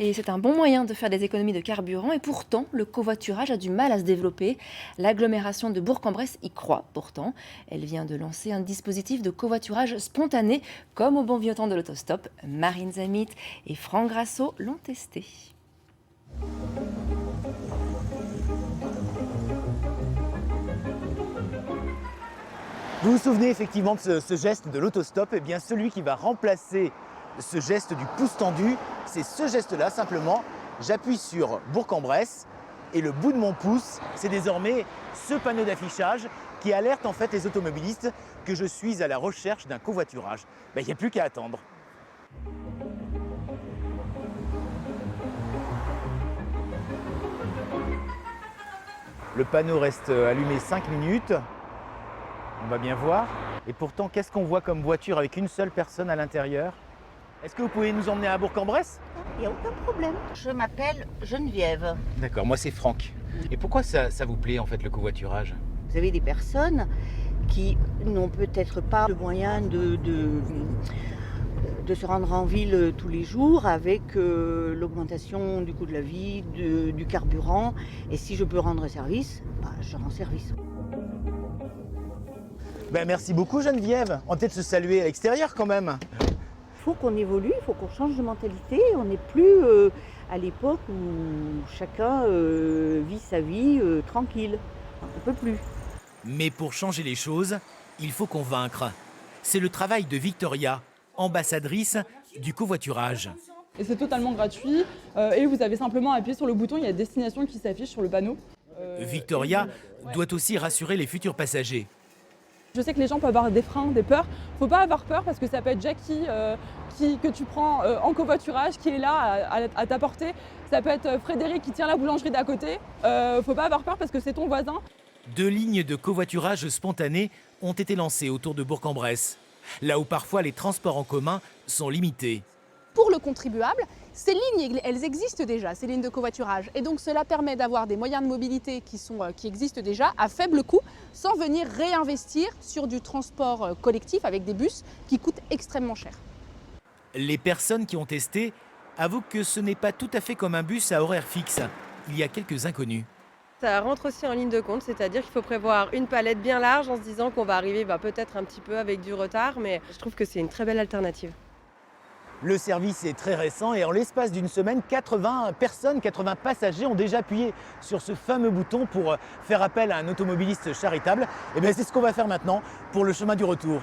Et c'est un bon moyen de faire des économies de carburant et pourtant, le covoiturage a du mal à se développer. L'agglomération de Bourg-en-Bresse y croit pourtant. Elle vient de lancer un dispositif de covoiturage spontané, comme au bon vieux temps de l'autostop. Marine Zamit et Franck Grasso l'ont testé. Vous vous souvenez effectivement de ce geste de l'autostop? Eh bien, celui qui va remplacer ce geste du pouce tendu, c'est ce geste-là simplement. J'appuie sur Bourg-en-Bresse et le bout de mon pouce, c'est désormais ce panneau d'affichage qui alerte en fait les automobilistes que je suis à la recherche d'un covoiturage. Il n'y a plus qu'à attendre. Le panneau reste allumé 5 minutes. On va bien voir. Et pourtant, qu'est-ce qu'on voit comme voiture avec une seule personne à l'intérieur? Est-ce que vous pouvez nous emmener à Bourg-en-Bresse? Il n'y a aucun problème. Je m'appelle Geneviève. D'accord, moi c'est Franck. Et pourquoi ça vous plaît en fait le covoiturage? Vous avez des personnes qui n'ont peut-être pas le moyen de se rendre en ville tous les jours avec l'augmentation du coût de la vie, du carburant. Et si je peux rendre service, je rends service. Merci beaucoup Geneviève. On va peut-être se saluer à l'extérieur quand même. Il faut qu'on évolue, il faut qu'on change de mentalité. On n'est plus à l'époque où chacun vit sa vie tranquille. On ne peut plus. Mais pour changer les choses, il faut convaincre. C'est le travail de Victoria, ambassadrice du covoiturage. Et c'est totalement gratuit et vous avez simplement appuyé sur le bouton, il y a destination qui s'affiche sur le panneau. Victoria doit aussi rassurer les futurs passagers. Je sais que les gens peuvent avoir des freins, des peurs. Faut pas avoir peur parce que ça peut être Jackie que tu prends en covoiturage qui est là à ta portée. Ça peut être Frédéric qui tient la boulangerie d'à côté. Faut pas avoir peur parce que c'est ton voisin. 2 lignes de covoiturage spontané ont été lancées autour de Bourg-en-Bresse, là où parfois les transports en commun sont limités. Pour le contribuable, ces lignes, elles existent déjà, ces lignes de covoiturage. Et donc cela permet d'avoir des moyens de mobilité qui existent déjà à faible coût, sans venir réinvestir sur du transport collectif avec des bus qui coûtent extrêmement cher. Les personnes qui ont testé avouent que ce n'est pas tout à fait comme un bus à horaire fixe. Il y a quelques inconnus. Ça rentre aussi en ligne de compte, c'est-à-dire qu'il faut prévoir une palette bien large en se disant qu'on va arriver peut-être un petit peu avec du retard, mais je trouve que c'est une très belle alternative. Le service est très récent et en l'espace d'une semaine, 80 passagers ont déjà appuyé sur ce fameux bouton pour faire appel à un automobiliste charitable. Et bien c'est ce qu'on va faire maintenant pour le chemin du retour.